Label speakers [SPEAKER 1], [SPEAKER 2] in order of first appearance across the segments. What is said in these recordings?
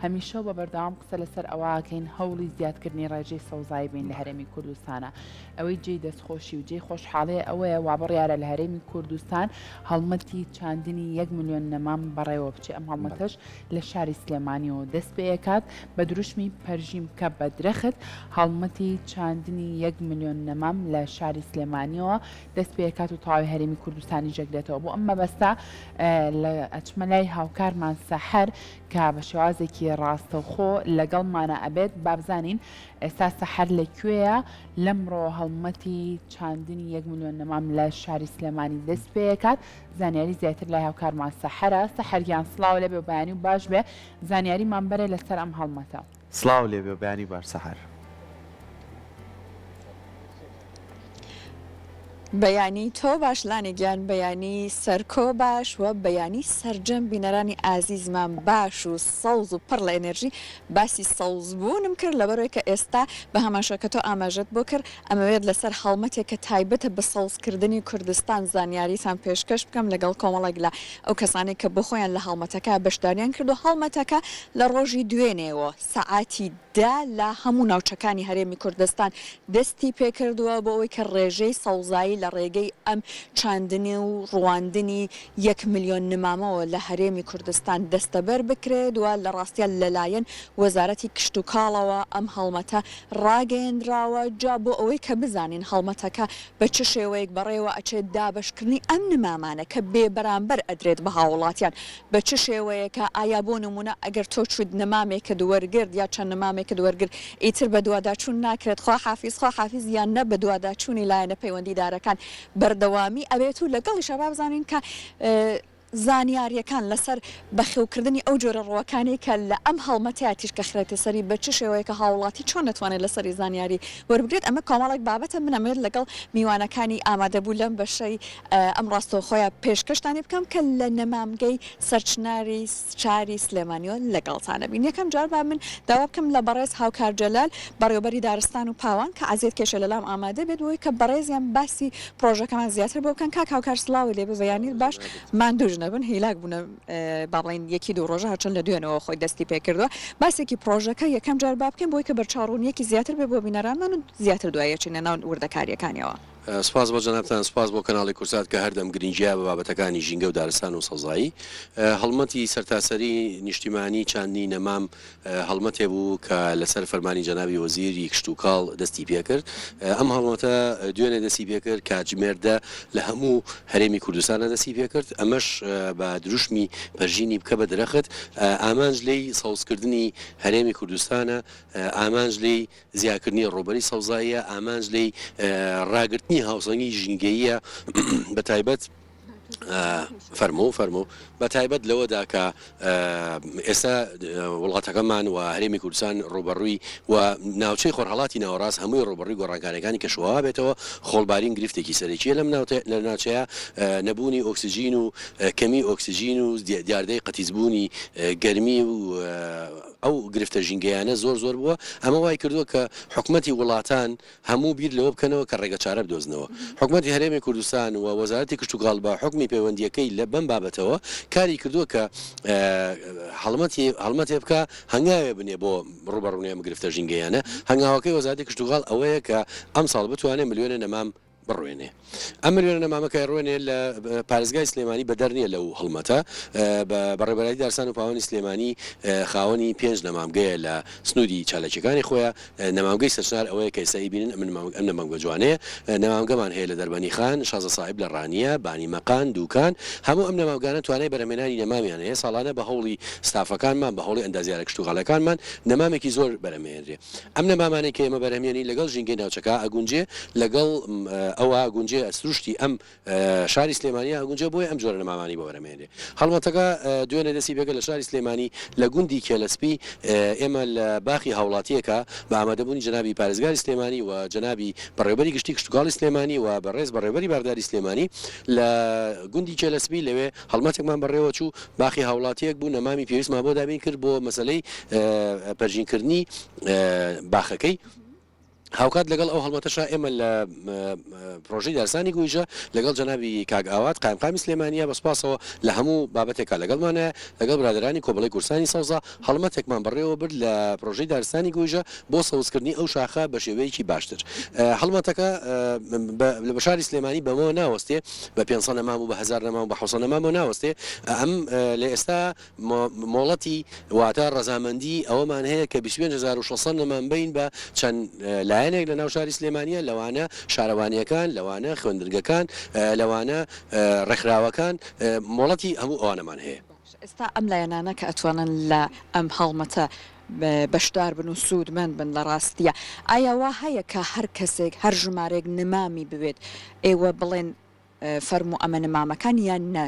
[SPEAKER 1] هەمیشە بە بەردەوام قسە لەسەر ئەوواکەین هەوڵی زیادکردنی ڕێژەی سەوزایی بین لە هەرێمی کوردستانە ئەوەی جێی دەستخۆشی و جێی خۆشحاڵەیە ئەوەیە وابڕیارە لە هەرێمی کوردستان هەڵمەتی چاندنی 1 ملیۆن نەمام بەڕێوە بچێ ئەم هەڵمەتەش لە شاری سلێمانیەوە دەست پێیەکات بە دروشمی پەرژیم کە بە درەخت هەڵمەتی چاندنی 1 ملیۆن نەمام لە شاری سلێمانیەوە دەست پێیەکات و تەواوی هەرێمی کوردستانی جەگرێتەوە بۆ ئەم مەبەستە لە ئەچمە لای هاوکارمان سەحەر کە بە شێوازێکی ڕاستەوخۆ لەگەڵمانە ئەبێت بابزانین ئێستا سەحەر لەکوێیە لەمڕۆ هەڵمەتی چاندنی 1 ملیۆن نەمام لە شاری سلێمانی دەست پێیەکات زانیاری زیاتر لای هاوکارمان سەحەرە سەحەریان سڵاو لێبێ و بەیانی و باش بێ زانیاریمان بەرێ لەسەر ئەم هەڵمەتە.
[SPEAKER 2] سڵاو لێبێ و بەیانی باش سەحەر.
[SPEAKER 3] بەیانی تۆ باشلانی گیان بەیانی سەرکۆ باش و بەیانی سەرجەم بینەرانی ئازیزمان باش و سەوز و پڕ لە ئەنێرژی باسی سەوزبوونم کرد لەبەرەوەی کە ئێستا بە هەماشەکە تۆ ئاماژەت بۆ کرد ئەمەوێت لەسەر هەڵمەتێک کە تایبەتە بە سەوزکردنی کوردستان زانیاریتان پێشکەش بکەم لەگەڵ کۆمەڵێک لە ئەو کەسانی کە بخۆیان لە هەڵمەتەکە بەشداریان کرد و هەڵمەتەکە لە ڕۆژی دوێنێەوە سەعاتی دا لە هەموو ناوچەکانی هەرێمی کوردستان دەستی پێکردووە بۆ ئەوەی کە ڕێژەی سەوزایی لە ڕێگەی ئەم چاندنی و ڕواندنی 1 ملیۆن نمامەوە لە هەرێمی کوردستان دەستەبەر بکرێت و لە ڕاستیان لەلایەن وەزارەتی کشت و کاڵەوە ئەم هەڵمەتە ڕاگەیەندراوە جا بۆ ئەوەی کە بزانین هەڵمەتەکە بە چ شێوەیەک بەڕێوە ئەچێت دابشکردنی ئەم نمامانە کە بێ بەرامبەر ئەدرێت بە هاوڵاتیان بە چ شێوەیەکە ئایا بۆ نمونە ئەگەر تۆ چوت نمامێکە دووەرگرت یا چەند نمامێکە دووەرگرت ئیتر بە دوواداچوون ناکرێت خوا حافیز یان نە بە دوواداچوونی لایەنە پەیوەندیدارەکان بەردەوامی ئەبێت و لەگەڵی شەباب بزانین کە زانیاریەکان لەسەر بەخێوکردنی ئەو جۆرە ڕوەکانی کە لە ئەم هەڵمەتەیە تیشکە خرێتە سەری بە چ شێوەیەکە هاوڵاتی چۆن دەتوانێت لەسەری زانیاری وەربگرێت ئەمە کۆمەڵێک بابەتە منەمێت لەگەڵ میوانەکانی ئامادەبوو لەم بەشەی ئەم ڕاستەوخۆیە پێشکەشتانی بکەم کە لە نەمامگەی سەرچناری شاری سلێمانیۆ لەگەڵتانە بین یەکەم جار با من داوا بکەم لە بەڕێز هاوکار جەلال بەڕێوەبەری دارستان و پاوان کە ئازیێت کێشە لەلام ئامادە بێت بۆی کە بەڕێزیان باسی پرۆژەکەمان زیاتر بۆ بکەن کاک هاوکار سڵاوی لێ بەیانی باش ماندوژ نەبن هیلاک بوون باڵین یەکی دوو ڕۆژە هەچەند لە دوێنەوە خۆی دەستی پێکردووە باسێکی پرۆژەکە یەکەم جار با بکەم بۆی کە بەرچاڕوونیەکی زیاتر بێ بۆ بینەرانمان و زیاتر دوایەچینە ناو وردەکاریەکانیەوە.
[SPEAKER 4] سپاس بۆ جەنابتان سپاس بۆ کەناڵی کورسات کە هەردەم گرنگجیا بە بابەتەکانی ژینگە و دارستان و سەوزایی هەڵمەتی سەرتاسەری نیشتیمانی چاندنی نەمام هەڵمەتێ بوو کە لەسەر فەرمانی جەنابی وەزیری کشت و کاڵ دەستی پێکرد ئەم هەڵمەتە دوێنێ دەستی پێکرد کاتژمێردە لە هەموو هەرێمی کوردستانە دەستی پێکرد ئەمەش بە دروشمی پەرژینی بکە بە درەخت ئامانج لی سەوزکردنی هەرێمی کوردستانە ئامانج لی زیادکردنی ڕۆبەری سەوزاییە ئامانج لی ڕاگرتنی هاوسەنگی ژینگەیە بە تایبەت فەرموو بە تایبەت لەوەدا کە ئێستا وڵاتەکەمان و هەرێمی کوردستان ڕوبەڕووی و ناوچەی خۆرهەڵاتی ناوەڕاست هەمووی ڕوبەڕووی گۆڕانکاریەکانی کە شووا بێتەوە خۆڵبارین گرفتێکی سەرەکیە لەم لە ناوچەیە نەبوونی ئۆکسسیژین و کەمی ئۆکسسیژین و دیاردەی قەتیزبوونی گەرمی و ئەو گرفتە ژینگەیانە زۆر بووە ئەمە وای کردووە کە حکومەتی وڵاتان هەموو بیر لەوە بکەنەوە کە ڕێگە چارە بدۆزنەوە حکومەتی هەرێمی کوردستان و وەزارەتی کشت و کاڵ بە حکمی پەیوەندیەکەی لە بەم بابەتەوە کاری کردووە کە هەڵمەتێ بکە هەنگاوێ بنێ بۆ ڕوبەڕوونی ئەم گرفتە ژینگەیانە هەنگاوەکەی وەزارەتی کشت و کاڵ ئەوەیە کە ئەم ساڵ بتوانێت ملیۆنە نەمام بڕوێنێ ئەم ملیۆنە نەمامەکە ڕوێنێ لە پارێزگای سلێمانی بەدەرنیە لەو هەڵمەتە بەڕێبەرایی دارستان و پاوانی سلێمانی خاوەنی 5 نەمامگەیە لە سنوودی چالەکیەکانی خۆیان نەمامگەی سەرچنار ئەوەیە کە ئێستا بینن ئەم نەمامگە جوانەیە نەمامگەمان هەیە لە دەربەنی خان شازە ساحیب لە ڕانیە بانی مەقان دووکان هەموو ئەم نەمامگانە توانای بەرهەمێنانی نەمامیان هەیە ساڵانە بە هەوڵی ستافەکانمان بە هەوڵی ئەندازیارە کشت و کاڵەکانمان نەمامێکی زۆر بەرهەمێنرێ ئەم نەمامانێک کە ئێمە بەرهەمێنی لەگەڵ ژینگەی ناوچەکە ئەگونجێ لەگەڵ ئەوە گونجێ سروشتی ئەم شاری سلێمانی ئەگونجە بۆی ئەم جۆرە نەمامانی بۆ بەرهەمێنرێ هەڵمەتەکە دوێنێ دەستی پێکرد لە شاری سلێمانی لە گوندی کێلەسپی ئێمە لە باخی هاوڵاتیەکە بە ئامادەبوونی جەنابی پارێزگاری سلێمانی و جەنابی بەڕێوەبەری گشتی کشت و کاڵی سلێمانی و بەڕێز بەڕێوەبەری بارداری سلێمانی لە گوندی کێلەسپی لەوێ هەڵمەتێکمان بەڕێوە چوو باخی هاوڵاتیەک بوو نەمامی پێویستمان بۆ دابین کرد بۆ مەسەلەی پەرژینکردنی باخەکەی هاوکات لەگەڵ ئەو هەڵمەتەشا ئێمە لە پرۆژەی دارسانی گویژە لەگەڵ جەنابی کاگاوات قایمقامی سلێمانیە بەسپاسەوە لە هەموو بابەتێکا لەگەڵمانە لەگەڵ برادرانی کۆبڵی کورسانی سەوزە هەڵمەتێکمان بڕێەوە برد لە پرۆژەی دارستانی گویژە بۆ سەوزکردنی ئەو شاخە بە شێوەیەکی باشتر هەڵمەتەکە لە بەشاری سلێمانی بەمەوە ناوەستێ بە 500 نەمام و بە 1000 نەمام بە 600 نەمامەوە ناوەستێ ئەم لە ئێستا مۆڵەتی واتە ڕەزامەندی ئەوەمان هەیە کە 25600 نەمان بین بە چەند لایەنێک لە ناو شاری سلێمانیە لەوانە شارەوانیەکان لەوانە خوێندرگەکان لەوانە ڕێکخراوەکان مۆڵەتی هەموو ئەوانەمان هەیە
[SPEAKER 3] ئێستا ئەم لایەنانە کە ئەتوانن لە ئەم هەڵمەتە بەشدار بن و سوودمەند بن لە ڕاستیە ئایا وا هەیە کە هەر کەسێک هەر ژمارێک نمامی بوێت ئێوە بڵێن فەرمو ئەمە نمامەکان یان نە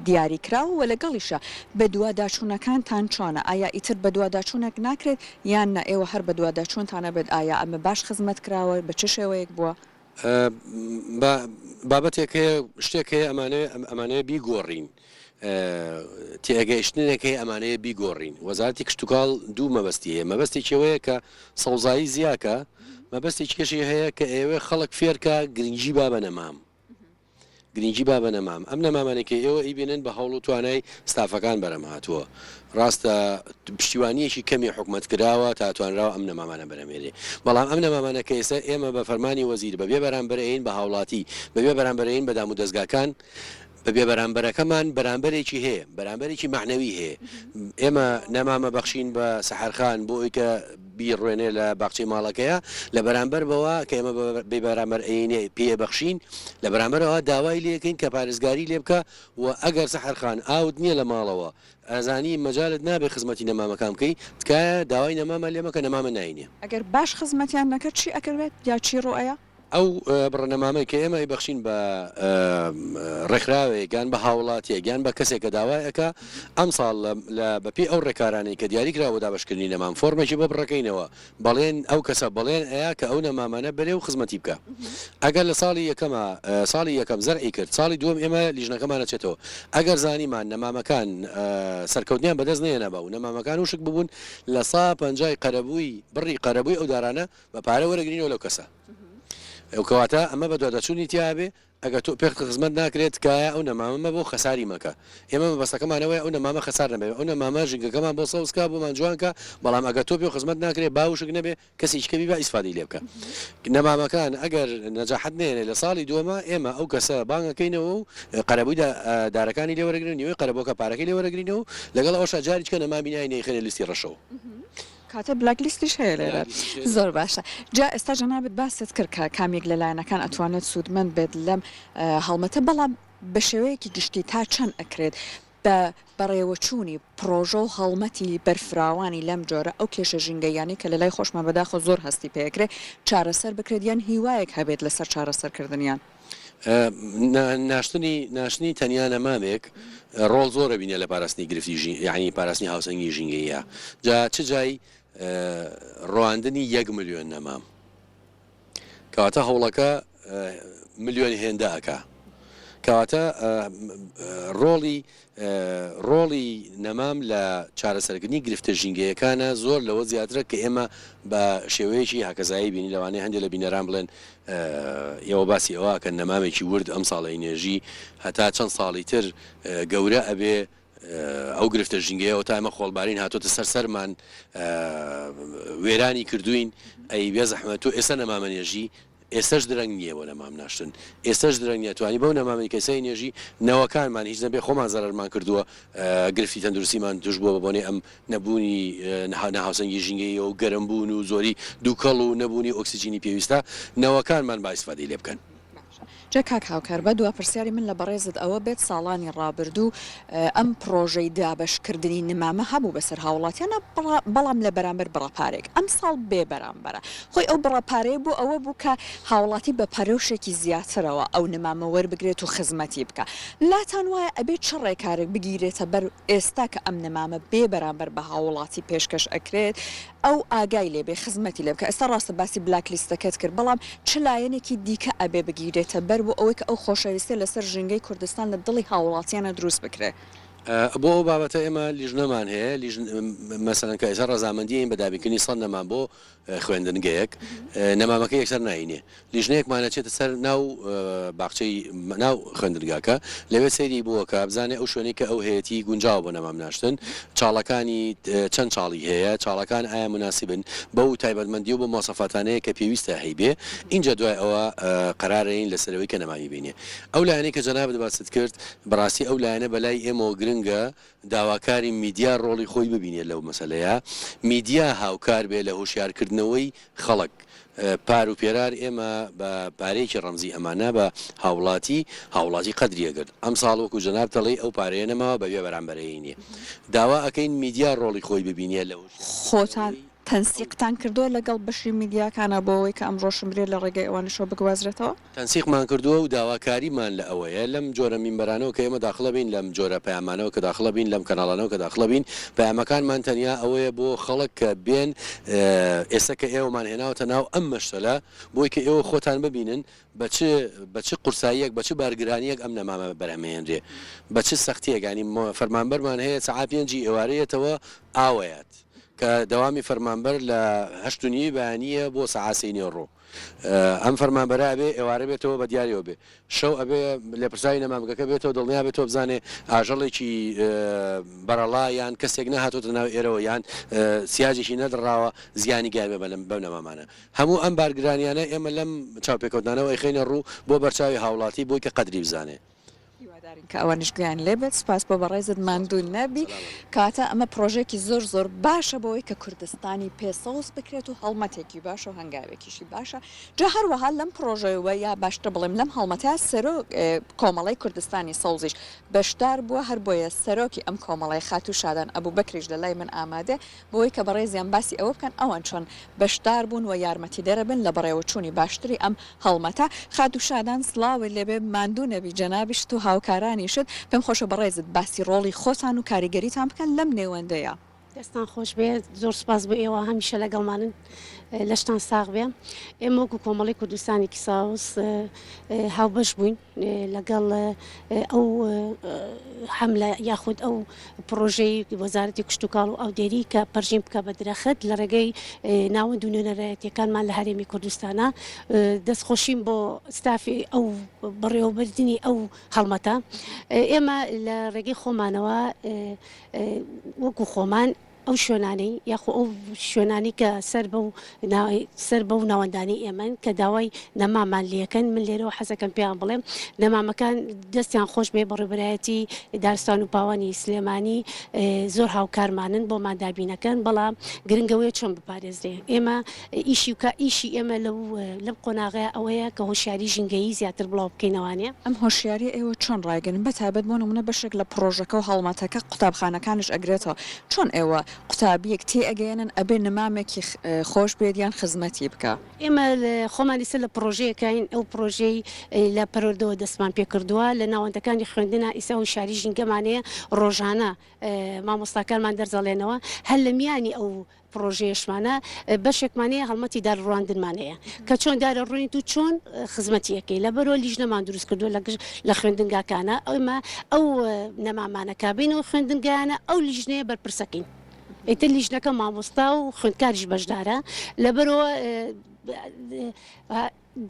[SPEAKER 3] دیاریکراوە و لەگەڵیشە بە دوواداچوونەکانتان چۆنە ئایا ئیتر بە دوواداچوونێک ناکرێت یان نە ئێوە هەر بە دوواداچوونتانە بێت ئایا ئەمە باش خزمەت کراوە بە چ شێوەیەک بووە
[SPEAKER 4] بابەتێک هەیە شتێک هەیە ئەمانەیە بیگۆڕین تێگەیشتنێکی ئەمانەیە بیگۆڕین وەزارەتی کشتتوکاڵ دوو مەبەستی هەیە مەبەستێکەوەیە کە سەوزایی زیاکە مەبەستێک کێشی هەیە کە ئێوە خەڵک فێرکە گرنگجی با بە نەمام گرنگجی با بە نەمام ئەم نەمامانێکی ئێوە ئیبێنن بە هەوڵ و توانای ستافەکان بەرەم هاتووە ڕاستە پشتیوانیەکی کەمی حکومت کراوە تا توانراوە ئەم نەمامانە بەرەمێنێ بەڵام ئەم نەمامانە کە ئێستا ئێمە بە فەرمانی وەزیر بەبێ بەرامبەرین بە هاوڵاتی بەبێ بەرامبەرین بە دام و دەستگاکان بەبێ بەرامبەرەکەمان بەرامبەرێکی هەیە بەرامبەرێکی معنەوی هەیە ئێمە نەمامە بەخشین بە سەحرخان بۆ ئەوی کە بیڕوێنێ لە باخچەی ماڵەکەیە لە بەرامبەر بەوە کە ئێمە بێ بەرامبەر عینێ پێ بەخشین لە بەرامبەرەوە داوای لێکەین کە پارێزگاری لێ بکە و ئەگەر سەحرخان ئاوت نییە لە ماڵەوە ئەزانی مەجالت نابێ خزمەتی نەمامەکان بکەی تکایە داوای نەمامە لێمە کە نەمامە ناینێ
[SPEAKER 3] ئەگەر باش خزمەتیان نەکرد چی ئەکەوێت یا چی ڕۆیە
[SPEAKER 4] ئەو بڕەنەمامەی کە ئێمە بەخشین بە ڕێکخراوێک گیان بە هاوڵاتیە گیان بە کەسێک کە داوایەکە ئەم ساڵ بەپی ئەو ڕێکارانەی کە دیاریکراوە دابشکردنی نەمام فۆرمێکی بۆ بڕەکەینەوە بەڵێن ئەو کەسە بڵێن ئەیە کە ئەو نەمامانە بەرێ و خزمەتی بکە ئەگەر لە ساڵی یەکەم زەرعی کرد ساڵی دووەم ئێمە لیژنەکەمانە چێتەوە ئەگەر زانیمان نەمامەکان سەرکەوتنیان بەدەست نێنەبە و نەمامەکان وشک ببوون لە 150 قەرەبووی بڕی قەرەبووی ئەو دارانە بە پارە وەرەگرینەوە لەو کەسە ئەو کەواتە ئەمە بە دوواداچوونی تیاابێ ئەگە تۆ پێ خزمەت ناکرێت کایە ئەو نەمامە بۆ خەساری مەکە ئێمە بەستەکەمانەوەی ئەو نەمامە خەسار نەبێت ئەو نەمامە ژنگەکەمان بۆ سەوزکە بۆمان جوانکە بەڵام ئەگە تۆ پێ خزمەت ناکرێت باوشک نەبێ کەسی هیچکەبی بە ئیسفادی لێ بکە نەمامەکان ئەگەر نەجاحەت نێنێ لە ساڵی دووەمە ئێمە ئەو کەسە بانگەکەینەوە و قەرەبووی دارەکانی لێوەرەگرن نیوەی قەرەبۆکە پارەکەی لێوەرەگرینەوە لەگەڵ ئەوش جاریچکە نەمابینای نەیخێنێ لیستی ڕەشەوە
[SPEAKER 3] کاتە بلاک لیستیش هەیە لێرە زۆر باشە جا ئێستا جەنابێت باست کرد کە کامێک لەلایەنەکان ئەتوانێت سوودمەند بێت لەم هەڵمەتە بەڵام بە شێوەیەکی گشتی تا چەند ئەکرێت بە بەڕێوەچوونی پرۆژە و هەڵمەتی بەرفراوانی لەم جۆرە ئەو کێشە ژینگەیانی کە لە لای خۆشمان بەداخۆ زۆر هەستی پێکرێت چارەسەر بکرێت یان هیوایەک هەبێت لەسەر چارەسەرکردنیان
[SPEAKER 4] ناشتنی تەنیا نەمامێک ڕۆڵ زۆرە بینە لە پاراستنی گرفتی یعنی پاراستنی هاوسەنگی ژینگەیە جا چ جای ڕواندنی 1 ملیۆن نەمام کەواتە هەوڵەکە ملیۆنی هێندە ئەکا کەواتە ڕۆڵی نەمام لە چارەسەرکردنی گرفتە ژینگەیەکانە زۆر لەوە زیاترە کە ئێمە بە شێوەیەکی هاکەزایی بینی لەوانەیە هەندێک لە بینەران بڵێن ئێوە باسی ئەوە کە نەمامێکی ورد ئەم ساڵی نێژی هەتا چەند ساڵی تر گەورە ئەبێ ئەو گرفتە ژینگەیەوە تا ئەمە خۆڵبارین هاتۆتە سەرمان وێرانی کردوین ئەی بێ زەحمەت و ئێستا نەمامە نێژی ئێستش درەنگ نییە بۆ نەمام ناشتن ئێستش درەنگ نیە توانی بەو نەمامی کەسای نێژی نەوەکانمان هیچ نەبێ خۆمان زەرمان کردووە گرفتی تەندروستیمان توش بووە بۆنێ ئەم نەبوونی نەهاوسەنگی ژینگەیە و گەرمبوون و زۆری دووکەڵ و نەبوونی ئۆکسسیجینی پێویستە نەوەکانمان با ئیسفادەی لێ بکەن
[SPEAKER 3] جا کاک هاوکار بە دوا پرسیاری من لە بەڕێزت ئەوە بێت ساڵانی ڕابردوو ئەم پرۆژەی دابشکردنی نمامە هەبوو بەسەر هاوڵاتیانە بەڵام لە بەرامبەر بڕەپارێک ئەم ساڵ بێ بەرامبەرە خۆی ئەو بڕەپارەیە بوو ئەوە بوو کە هاوڵاتی بە پەرۆشێکی زیاترەوە ئەو نمامە وەربگرێت و خزمەتی بکە لاتان وایە ئەبێت چ ڕێکارێک بگیرێتە بەر ئێستا کە ئەم نمامە بێ بەرامبەر بە هاوڵاتی پێشکەش ئەکرێت ئەو ئاگای لێبێ خزمەتی لێ بکە ئێستا ڕاستە باسی بلاک لیستەکەت کرد بەڵام چ لایەنێکی دیکە ئەبێ بگیرێتە بەر بۆ ئەوەی کە ئەو خۆشەویستە لەسەر ژینگەی کوردستان لە دڵی هاوڵاتیانە دروست بکرێت
[SPEAKER 4] بۆ ئەو بابەتە ئێمە لیژنەمان هەیە مەسەرەن کە ئێستا ڕەزامەندیین بەدابینکردنی سەد نەمان بۆ خوێندنگەیەک نەمامەکە یەکسەر ناینێ لیژنەیەکمانەچێتە سەر ناو باخچەی ناو خوێندنگاکە لەوێ سەیری بووە کە بزانێ ئەو شوێنی کە ئەو هەیەی گونجاو بۆ نەمام ناشتن چاڵەکانی چەند چاڵی هەیە چاڵەکان ئایا مناسبن بەو تایبەتمەندی و بە مۆسەفاتانەیە کە پێویستە هەیبێ اینجا دوای ئەوە قەرارەین لەسەرەوەی کە نەمامی بینێ ئەو لایەنەی کە جەنابەت باست کرد بەڕاستی ئەو لایەنە بەلای ئێمە گرنگە داواکاری میدیا ڕۆڵی خۆی ببینێت لەو مەسەلەیە میدیا هاوکار بێ لە هۆشیارکردنەوەی خەڵک پار و پێرار ئێمە بە پارەیەکی ڕەمزی ئەمانە بە هاوڵاتی قەدریەگرت ئەم ساڵ وەکو جەناب دەڵێ ئەو پارەیە نەماوە بەوێ بەرامبەرەیە نیە داوا ئەەکەین میدیا ڕۆڵی خۆی ببینێت لە
[SPEAKER 3] خۆتان تەنسیقتان کردووە لەگەڵ بەشی میدیاکانە بۆەوەی کە ئەمڕۆ شمرێت لە ڕێگەی ئەوانشەوە بگوازرێتەوە
[SPEAKER 4] تەنسیقمان کردووە و داواکاریمان لە ئەوەیە لەم جۆرە مینبەرانەوە کە ئێمە داخڵە بین لەم جۆرە پەیامانەوە کە داخڵە بین لەم کەناڵانەوە کە داخڵە بین پەیامەکانمان تەنیا ئەوەیە بۆ خەڵک کە بێن ئێستا کە ئێوەمان هێناوەتە ناو ئەم مەشتەلە بۆی کە ئێوە خۆتان ببینن بە چ قورساییەک بە چ بارگرانیەک ئەم نەمامە بەرهەمێنرێ بە چ سەختیەکانی فەرمانبەرمان هەیە سەعات 5 ئێوارەیەتەوە ئاوەیەت کە دەوامی فەرمانبەر لە 8:30 بەیانیە بۆ سەعات ڕۆ ئەم فەرمانبەرە بێ ئێوارە بێتەوە بە دیاریەوە بێ شەو ئەبێ لە پرسایی نەمامگەکە بێتەوە دڵنیا بێتەوە بزانێ ئاژەڵێکی بەرەڵا یان کەسێک نەهاتۆتە ناو ئێرەوە یان سیاجێکی نەدڕاوە زیانی گای بێ بەو نەمامانە هەموو ئەم بارگرانیانە ئێمە لەم چاوپێکەوتنانەوە ئەیخینە ڕوو بۆ بەرچاوی هاوڵاتی بۆی کە قەدری بزانێ
[SPEAKER 3] کە ئەوانش گویان لێبێت سپاس بۆ بەڕێزت ماندوو نەبی کاتە ئەمە پرۆژێکی زۆر باشە بۆەوەی کە کوردستانی پێسەوس بکرێت و هەڵمەتێکی باشە و هەنگاوێکیشی باشە جا هەروەها لەم پرۆژەوە یا باشتر بڵێم لەم هەڵمەتە سەرۆک کۆمەڵی کوردستانی سەوزیش بەشدار بووە هەر بۆیە سەرۆکی ئەم کۆمەڵی خاتوو شادان ئەبوو بەکریش لە لای من ئامادە بۆی کە بەڕێزیان باسی ئەوە بکەن ئەوان چۆن بەشدار بوون و یارمەتی دەرەبن لە بەڕێوەچوونی باشتری ئەم هەڵمەتە خاتوو شادان سڵاوی لێبێ ماندوو نەبی جەنابیشت و هاوکارانیشت پێم خۆشە بەڕێزت باسی ڕۆڵی خۆتان و کاریگەریتان بکەن لەم نێوەندەیە
[SPEAKER 5] دەستان خۆش بێت زۆر سپاس بۆ ئێوە هەمیشە لەگەڵمانن لەشتان ساغ بێ ئێمە وەکو کۆمەڵی کوردستانی کیساوس هاوبەش بووین لەگەڵ ئەو حملە یاخود ئەو پرۆژەی وەزارەتی کشتتوکاڵ و ئەو دێری کە پەرژیم بکە بە درەخت لە ڕێگەی ناوەند و نوێنەرایەتیەکانمان لە هەرێمی کوردستانە دەستخۆشیم بۆ ستافی ئەو بەڕێوەبردننی ئەو هەڵمەتە ئێمە لە ڕێگەی خۆمانەوە وەکو خۆمان ئەو شوێنانەی یاخۆ ئەو شوێنانی کە سەر بە و ناوەندانی ئێمەن کە داوای نەمامان لەکەن من لێرەوە حەزەکەم پێیان بڵێم نەمامەکان دەستیان خۆش بێ بەڕێبەرایەتی دارستان و پاوانی سلێمانی زۆر هاوکارمانن بۆ مادابینەکەن بەڵام گرنگەوەی چۆن بپارێزرێ ئێمە ئیشی ئێمە لەم قۆناغەیە ئەوەیە کە هۆشیاری ژینگەیی زیاتر بڵاو بکەینەوانێ
[SPEAKER 3] ئەم هۆشیاری ئێوە چۆن ڕایگەن بەتابەت بۆ نمونە بەشێک لە پرۆژەکە و هەڵمەتەکە قوتابخانەکانش ئەگرێتەوە چۆن ئێوە قوتابیەک تێ ئەگەێنن ئەبێ نەمامێکی خۆش بێت یان خزمەتی بکە
[SPEAKER 5] ئێمە خۆمان لەسەر لە پرۆژەیەکین ئەو پرۆژەی لە پەرۆردەوە دەستمان پێ کردووە لە ناوەندەکانی خوێندنە ئیسا و شاری ژینگەمانەیە ڕۆژانە مامۆستاکانمان دەرزەڵێنەوە هەر لە میانی ئەو پرۆژێشمانە بەشێکمانەیە هەڵمەتی دارڕواندنمانەیە کە چۆن دارە ڕوونیت و چۆن خزمەتیەکەی لە بەرۆ لیژنەمان دروست کردووە لە خوێندنگاکانە ئەومە ئەو نەمامانەکبین و خوێندنگیانە ئەو لیژنەیە بەرپرسەکەین ئیتر لیژنەکە مامۆستا و خوێندکاریش بەشدارە لەبەرەوە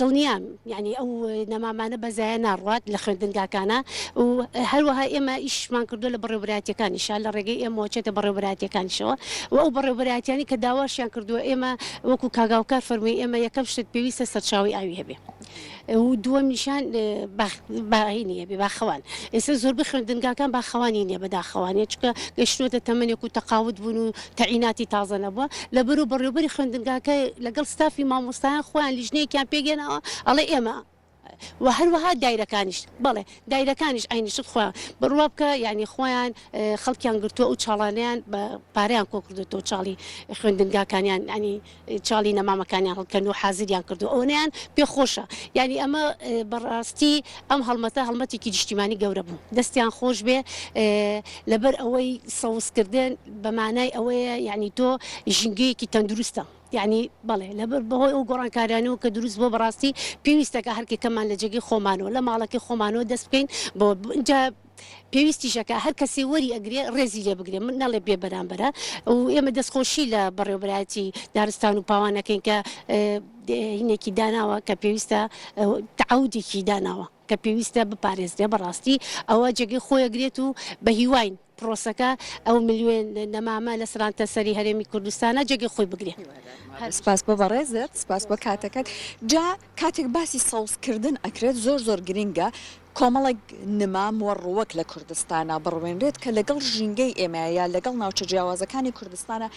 [SPEAKER 5] دڵنیام یعنی ئەو نەمامانە بەزایە ناڕوات لە خوێندنگاکانە و هەروەها ئێمە ئیشمان کردو لە بەڕێوەبرایەتیەکانیشە لە ڕێگەی ئێمە چێتە بەڕێوەبرایەتیەکانیشەوە و ئەو بەڕێوەبرایەتیانی کە داواشیان کردووە ئێمە وەکو کاگاوکار فەرمووی ئێمە یەکەم شت پێویستە سەرچاوی ئاوی هەبێ و دووەم نیشان باغی نییە بێ باخەوان ئێستا زۆربەی خوێندنگاکان باخەوانی نییە بەداخەوانێ چکە گەشتوەتە تەمەنێک و تەقاوت بوون و تەعیناتی تازە نەبووە لەبەر و بەڕێوەبەری خوێندنگاکە لەگەڵ ستافی مامۆستایان خۆیان لیژنەیەکیان پێگەنەوە ئەڵێ ئێمە و هەروەها دایرەکانیش بڵێ دایرەکانیش ئاینشت خۆیان بڕوا بکە یعنی خۆیان خەڵکیان گرتووە و چاڵانیان بە پارەیان کۆ کردوەوە چاڵی خوێندنگاکانیان ینی چاڵی نەمامەکانیان هەڵکەن و حازریان کردو ئەوەیان پێخۆشە یعنی ئەمە بەڕاستی ئەم هەڵمەتێکی نیشتیمانی گەورە بوو دەستیان خۆش بێ لەبەر ئەوەی سەوزکردن بەمانای ئەوەیە یعنی تۆ ژینگەیەکی تەندروستە یعنی بەڵێ لەبەر بەهۆی ئەو گۆڕانکاریانەوە کە دروست بۆ بەڕاستی پێویستەکە هەرکێکەمان لە جێگەی خۆمانەوە لە ماڵەکەی خۆمانەوە دەست بکەین بۆ اینجا پێویستیشەکە هەر کەسێ وەری ئەگرێ ڕێزی لێ بگرێ من نەڵێ بێ بەرامبەرە و ئێمە دەستخۆشی لە بەڕێوەبەتی دارستان و پاوانەکەین کە هینێکی داناوە کە پێویستە تعودێکی داناوە کە پێویستە بپارێزرێ بەڕاستی ئەوە جێگەی خۆیەگرێت و بە هیواین پرۆسەکە ئەو ملیۆن نەمامە لە سرانتە سەری هەرێمی کوردستانە جێگەی خۆی بگرێ.
[SPEAKER 3] سپاس بۆ بەڕێزت سپاس بۆ کاتەکەت جا کاتێک باسی سەوزکردن ئەکرێت زۆر گرینگە کۆمەڵێک نمام وەڕوەک لە کوردستانە بڕوێنرێت کە لەگەڵ ژینگەی ئێمەیە لەگەڵ ناوچە جیاوازەکانی کوردستانە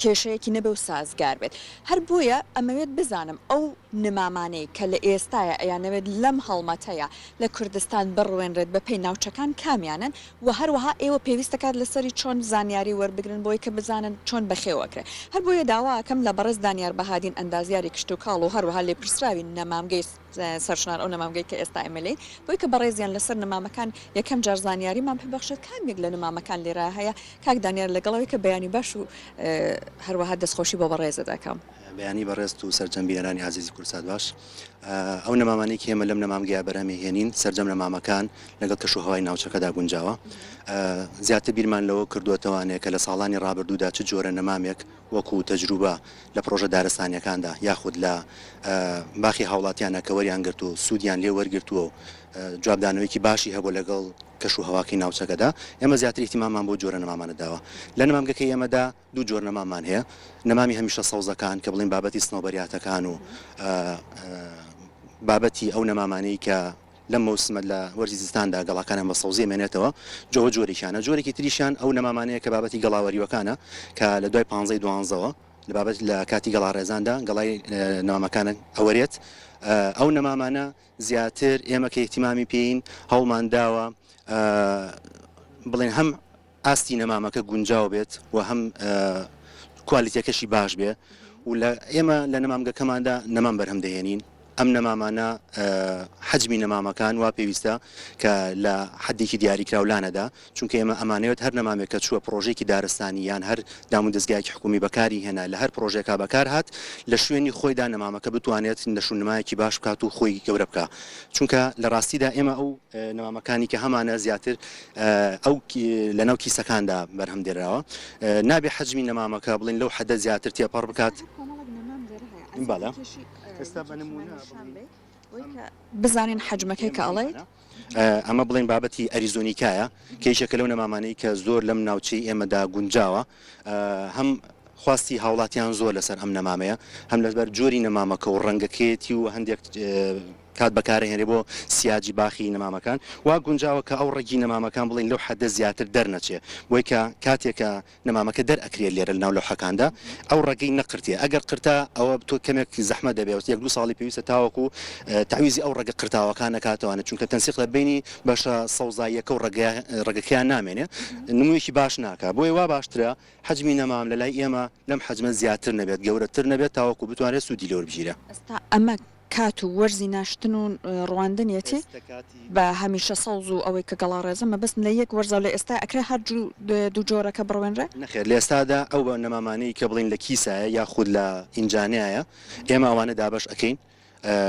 [SPEAKER 3] کێشەیەکی نەبێ و سازگار بێت هەر بۆیە ئەمەوێت بزانم ئەو نمامانەی کە لە ئێستاە ئەیانەوێت لەم هەڵمەتەیە لە کوردستان بڕوێنرێت بە پێی ناوچەکان کامیانن و هەروەها ئێوە پێویستەکات لەسەری چۆن زانیاری وەربگرن بۆی کە بزانن چۆن بەخێوەکرێت هەر بۆیە داواکەم لە بەڕێز دانیار بەهادین ئەندازیاری کشت و کاڵ و هەروەها لێ پرسراوی نەمامگەی سەرشنار ئەو نەمامگەی کە ئێستا ئەمەلەی بۆی کە بەڕێزیان لەسەر نمامەکان یەکەم جار زانیاریمان پێبەخشێت کامێک لە نمامەکان لێرە هەیە کاک دانیار لەگەڵەوەی کە بەیانی باش و هەروەها دەستخۆشی بۆ بەڕێزە دەکەم
[SPEAKER 6] بەیانی بەڕێست و سەرجەمبیێرانی عزیزی کورسات باش ئەو نەمامانەی کە ئێمە لەم نەمامگەیە بەرەمی هێنین سەرجەم نەمامەکان لەگەڵ کەشوهەوای ناوچەکەدا گونجاوە زیاتر بیرمان لەوە کردووەتەوانەیە کە لە ساڵانی ڕابردوودا چ جۆرە نەمامێک وەکو تەجروبە لە پرۆژە دارستانیەکاندا یاخود لە باخی هاوڵاتیانە کە وەریان گرت و سوودیان لێ وەرگرتووە و جوابدانەوەیکی باشی هەبوو لەگەڵ کەشوهەواکی ناوچەکەدا ئێمە زیاتر ئیحتیمامان بۆ جۆرە نەمامانە داوە لە نەمامگەکەی ئێمەدا دوو جۆر نەمامان هەیە نەمامی هەمیشە سەوزەکان کە بڵین بابەتی سنەوبەریاتەکان و بابەتی ئەو نەمامانەی کە لەم مەوسمە لە وەرزی زستاندا گەڵاکانە بە سەوزی مێنێتەوە جۆرێکیانە جۆرێکی تریشیان ئەو نەمامانەیە کە بابەتی گەڵاوەریوەکانە کە لە دوای 15 لە بابەت لە کاتی گەڵا ڕێزاندا گەڵای نەمامەکانە ئەوەرێت ئەو نەمامانە زیاتر ئێمە کە احتیمامی پێین هەوڵمان داوە بڵێن هەم ئاستی نەمامەکە گونجاو بێت و هەم کوالیتیەکەشی باش بێ و لە ئێمە لە نەمامگەکەماندا نەمام بەرهەم دەهێنین ئەم نەمامانە حەجمی نەمامەکان وا پێویستە کە لە حەدێکی دیاریکراولانەدا چونکە ئێمە ئەمانەوێت هەر نەمامێک کە چووە پرۆژێکی دارستانی یان هەر دام و دەستگایکی حکومی بەکاری هێنا لە هەر پرۆژێکا بەکار هات لە شوێنی خۆیدا نەمامەکە بتوانێت نەشونمایەکی باش بکات و خۆی گەورە بکە چونکە لە ڕاستیدا ئێمە ئەو نەمامەکانی کە هەمانە زیاتر ئەو لە ناو کیسەکاندا بەرهەم دێراوە نابێ حەجمی نەمامەکە بڵین لەو حەدە زیاتر تێپەڕ بکات بالا
[SPEAKER 3] بزانین حەجمەکەی کە ئەڵێ
[SPEAKER 6] ئەمە بڵین بابەتی ئەریزۆنیکایە کەیشەکە لەو نەمامانەی کە زۆر لەم ناوچەی ئێمەدا گونجاوە هەم خواستی هاوڵاتیان زۆر لەسەر ئەم نەمامەیە هەم لەبەر جۆری نەمامەکە و ڕەنگەکێتی و هەندێک کات بەکارهێنێ بۆ سیاجی باخی نەمامەکان وا گونجاوە کە ئەو ڕێگی نەمامەکان بڵین لەو حەدە زیاتر دەرنەچێ بۆی کە کاتێکە نەمامەکە دەرئەکرێت لێرە لەناو لەوحەکاندا ئەو ڕێگەی نەقرتێ ئەگەر قرتا ئەوە تۆ کەمێک زەحمە دەبێت یەک دو ساڵی پێویستە تاوەکو تعویزی ئەو ڕێگە قرتاوەکان نەکاتەوەوانە چونکە تەنسیق لە بینی بەشە سەوزاییەکە و ڕێگەکەیان نامێنێ نموویەکی باش ناکە بۆی وا باشترە حەجمی نەمام لە لای ئێمە لەم حەجمە زیاتر نەبێت گەورەتر نەبێت تاوەکو بتوانێت سوودی لێوە بگیرە
[SPEAKER 3] ئەمە کات و وەرزی ناشتن و ڕواندنیەتی بە هەمیشە سەوز و ئەوەی کە گەڵا ڕێزمە بەستن لە یەک وەرزە لە ئێستا ئەکرێ هەر دوو جۆرەکە بڕوێنرە
[SPEAKER 6] نەخێر لە ئێستادا ئەو بە نەمامانەی کە بڵین لە کیسایە یاخود لە ئینجانایە ئێمە ئەوانە دابش ئەەکەین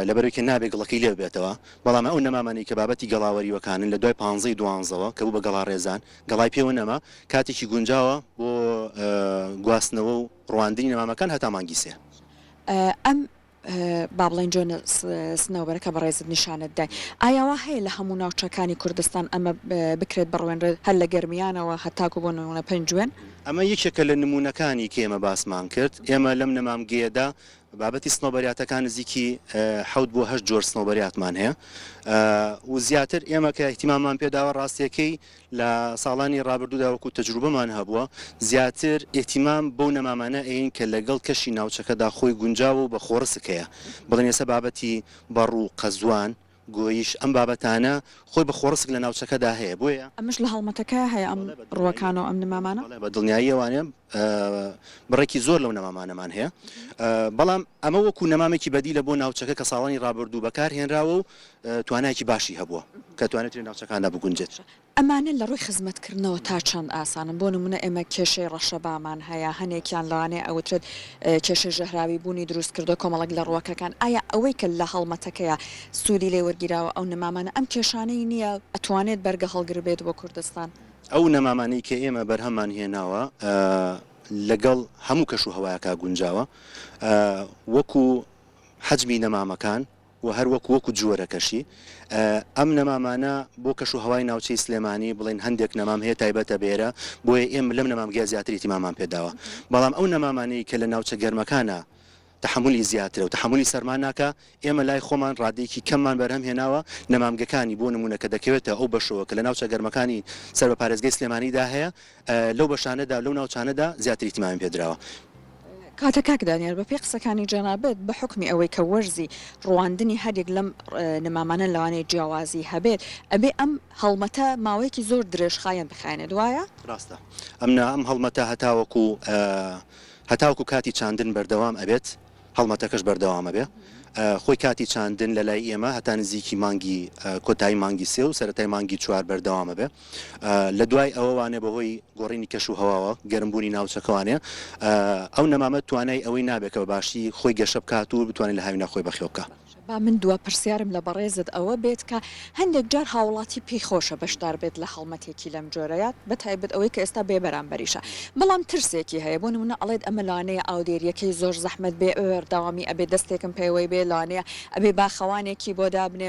[SPEAKER 6] لەبەرەوەی نابێ گڵەکەی لێ بێتەوە بەڵام ئەو نەمامانی کە بابەتی گەڵاوەریوەکانن لە دوای 15 کە بوو بە گەڵا ڕێزان گەڵای پێوە نەما کاتێکی گونجاوە بۆ گواستنەوە و ڕواندنی نەمامەکان هەتا مانگی سێ
[SPEAKER 3] ئەم با بڵێن جۆنە سنەوبەرەکە بەڕێزت نیشانت دای ئایاوە هەیە لە هەموو ناوچەکانی کوردستان ئەمە بکرێت بڕوێنرێت هەر لە گەرمیانەوە هەتاکو بۆ نمونە پێنجوێن
[SPEAKER 6] ئەمە یەکێکە لە نمونونەکانی کە ئێمە باسمان کرد ئێمە لەم نەمامگەیەدا بابەتی سنۆبەریاتەکان نزیکی 7 بۆ 8 جۆر سنۆبەریاتمان هەیە و زیاتر ئێمە کە احتیمامان پێداوە ڕاستیەکەی لە ساڵانی ڕابردوودا وەکو تەجروبەمان هەبووە زیاتر احتیمام بەو نەمامانە ئەین کە لەگەڵ کەشی ناوچەکەدا خۆی گونجاو و بە خۆڕسکەیە بڵێن ئێستا بابەتی بەڕوو قەزوان گۆیش ئەم بابەتانە خۆی بە خۆڕسک لە ناوچەکەدا هەیە بۆیە
[SPEAKER 3] ئەمش لە هەڵمەتەکە هەیە ئەم ڕوەکان و ئەم نمامانە
[SPEAKER 6] بە دڵنیاییەوانێ بڕێکی زۆر لەو نەمامانەمان هەیە بەڵام ئەمە وەکو نەمامێکی بەدیلە بۆ ناوچەکە کە ساڵانی ڕابردوو بەکار هێنراوە و توانایکی باشی هەبووە کە توانێت ناوچەکاندا بگونجێت.
[SPEAKER 3] ئەمانە لە ڕووی خزمەتکردنەوە تا چەند ئاسانن بۆ نمونە ئێمە کێشەی ڕەشەبامان هەیە هەنێکیان لەوانەیە ئەوترێت کێشەی ژەهراوی بوونی دروست کردو کۆمەڵک لە ڕوەکەکان ئایا ئەوەی کە لە هەڵمەتەکەیە سوودی لێ وەرگیراوە ئەو نەمامانە ئەم کێشانەی نییە ئەتوانێت بەرگە هەڵگربێت بۆ کوردستان.
[SPEAKER 6] ئەو نەمامانەی کە ئێمە بەرهەمان هێناوە لەگەڵ هەموو کەش و هەوایەکە گونجاوە وەکو حەجمی نەمامەکان و هەر وەکو جۆرەکەشی ئەم نەمامانە بۆ کەش و هەوای ناوچەی سلێمانی بڵێن هەندێک نەمام هەیە تایبەتە بێرە بۆیە ئێمە لەم نەمامگە زیاتری تیمامان پێداوە بەڵام ئەو نەمامانەی کە لە ناوچە گەرمەکانە تحملی زیاترە و تحملی سەرمان ناکە ئێمە لای خۆمان ڕادێکی کەممان بەرهەم هێناوە نەمامگەکانی بۆ نمونە کە دەکەوێتە ئەو بەشەوە کە لە ناوچە گەرمەکانی سەر بە پارێزگای سلێمانیدا هەیە لەو بەشانەدا لەو ناوچانەدا زیاتری تیمامان پێدراوە.
[SPEAKER 3] کاتە کاک دانیێل بە پێی قسەکانی جەنابێت بە حکمی ئەوەی کە وەرزی ڕواندنی هەرێک لەم نەمامانە لەوانەیە جیاوازی هەبێت ئەبێ ئەم هەڵمەتە ماوەیەکی زۆر درێژخایەن بخایێنێت وایە؟
[SPEAKER 6] ڕاستە ئەم هەڵمەتە هەتاوەکو کاتی چاندن بەردەوام ئەبێت هەڵمەتەکەش بەردەوامە بێ خۆی کاتی چاندن لە لای ئێمە هەتا نزیکی مانگی کۆتایی مانگی سێ و سەرەتای مانگی چوار بەردەوامە بێ لە دوای ئەوەوانێ بەهۆی گۆڕینی کەش و هەواوە گەرمبوونی ناوچەکەوانێ ئەو نەمامە توانای ئەوەی نابێت کە بەباشی خۆی گەشە بکات و بتوانێت لە هاوینە خۆی بەخێو بکات.
[SPEAKER 3] با من دووە پرسیارم لە بەڕێزت ئەوە بێت کە هەندێک جار هاوڵاتی پێی خۆشە بەشدار بێت لە هەڵمەتێکی لەم جۆرەیەت بەتایبەت ئەوەی کە ئێستا بێبەرامبەریشە بەڵام ترسێکی هەیە بۆ نمونە ئەڵێت ئەمە لانەیە ئاودێریەکەی زۆر زەحمەت بێ بەردەوامی ئەبێ دەستێکم پێوەی بێ لانەیە ئەبێ باخەوانێکی بۆ دابنێ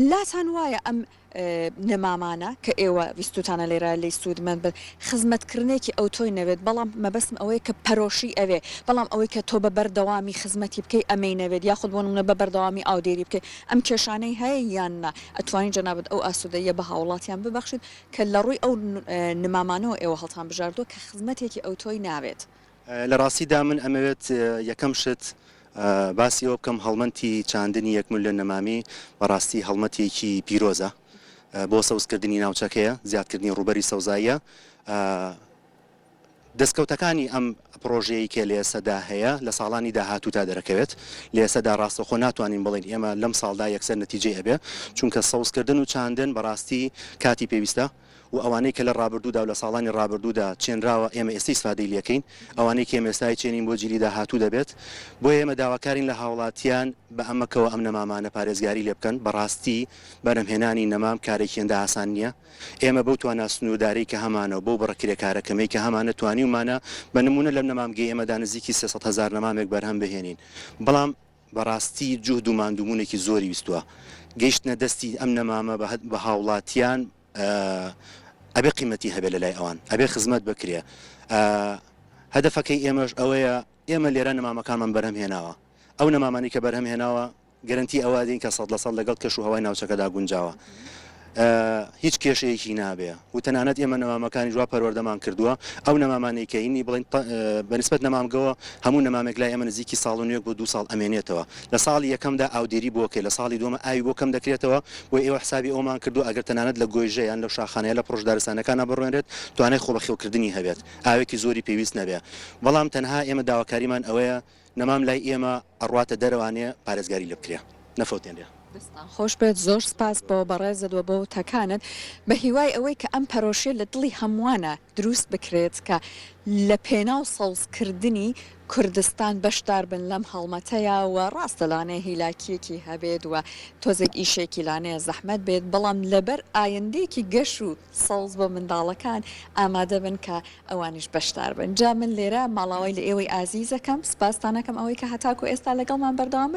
[SPEAKER 3] لاتان وایە ئەم نەمامانە کە ئێوە ویستوتانە لێرە لی سوودمەند بن خزمەتکردنێکی ئەو تۆی نەوێت بەڵام مەبەستم ئەوەیە کە پەرۆشی ئەوێ بەڵام ئەوەی کە تۆ بە بەردەوامی خزمەتی بکەی ئەمەی نەوێت یاخود بۆ نمونە بە بەردەوامی ئاودێری بکەی ئەم کێشانەی هەیە یاننا ئەتوانین جەنابەت ئەو ئاسوودەیە بە هاوڵاتیان ببەخشیت کە لە ڕووی ئەو نەمامانەوە ئێوە هەڵتان بژاردووە کە خزمەتێکی ئەو تۆی ناوێت.
[SPEAKER 6] لە ڕاستیدا من ئەمەوێت یەکەم شت باسی ئەو بکەم هەڵمەتی چاندنی 1 ملیۆن نەمامی بەڕاستی هەڵمەتێکی پیرۆزە بۆ سەوزکردنی ناوچەکەیە زیادکردنی ڕوبەری سەوزاییە دەستکەوتەکانی ئەم پرۆژەیە کە لە ئێسەدا هەیە لە ساڵانی داهاتوو تا دەرەکەوێت لە ئێسەدا ڕاستەخۆ ناتوانین بڵین ئێمە لەم ساڵدا یەکسەر نەتیجەی هەبێ چونکە سەوزکردن و چاندن بەڕاستی کاتی پێویستە و ئەوانەی کە لە ڕابردوودا و لە ساڵانی ڕابردوودا چێنراوە ئێمە ئێستا ئیسفادەی لەکەین ئەوانەی کە ئێمە ئێستای چێنین بۆ جیلی داهاتوو دەبێت بۆ ئێمە داواکارین لە هاوڵاتیان بە ئەمەکەوە ئەم نەمامانە پارێزگاری لێ بکەن بەڕاستی بەرەمهێنانی نەمام کارێکی هێندا ئاسان نییە ئێمە بەو توانە سنووداری کە هەمانەوە بۆ بڕەکرێکارەکەمەی کە هەمانە توانی ومانە بە نمونە لەم نەمامگەی ئێمەدا نزیکی 300,000 نەمامێک بەرهەم بهێنین بەڵام بەڕاستی جوهد و ماندووبوونێکی زۆری ویستووە گەیشتنە دەستی ئەم نەمامە بە هاوڵاتیان ئەبێ قیمەتی هەبێ لە لای ئەوان ئەبێ خزمەت بکرێ هەدەفەکەی ئێمەش ئەوەیە ئێمە لێرە نەمامەکانمان بەرهەم هێناوە ئەو نەمامانی کە بەرهەم هێناوە گەرنتی ئەوە دین کە 100% لەگەڵ کەش و هەوای ناوچەکەدا گونجاوە هیچ کێشەیەکی نابێ و تەنانەت ئێمە نەمامەکانی جواب پەروەردەمان کردووە ئەو نەمامانەی کە هینی بڵین بەنسبەت نەمامگەوە هەموو نەمامێک لای ئێمە نزیکی ساڵ و نوێک بۆ 2 ساڵ ئەمێنێتەوە لە ساڵی یەکەمدا ئاودێری بۆکەی لە ساڵی دووەمە ئاوی بۆ کەم دەکرێتەوە بۆ ئێوە حسابی ئەومان کردو ئەگەر تەنانەت لە گۆیژە یان لەو شاخانەیە لە پڕۆژدارستانەکانە بڕوێنرێت توانای خۆ بەخێوکردنی هەبێت ئاوێکی زۆری پێویست نەبێ بەڵام تەنها ئێمە داواکاریمان ئەوەیە نەمام لای ئێمە ئەڕواتە دەرەوانێ پارێزگاری لێ بکرێ نەفەوتێنێ.
[SPEAKER 3] خۆش بێت زۆر سپاس بۆ بەڕێزەوە بۆ تەکانت بە هیوای ئەوەی کە ئەم پەرۆشیە لە دڵی هەمووانە دروست بکرێت کە لە پێناو سەوزکردنی کوردستان بەشدار بن لەم هەڵمەتەیە و ڕاستەلانەیە هیلاکیەکی هەبێت و تۆزێک ئیشێکی لانەیە زەحمەت بێت بەڵام لەبەر ئایندێکی گەش و سەوز بۆ منداڵەکان ئامادە بن کە ئەوانیش بەشدار بن جا من لێرە ماڵاوی لە ئێوەی ئازیزەکەم سپاسانەکەم ئەوەی کە هەتاکو ئێستا لەگەڵمان بەردەوام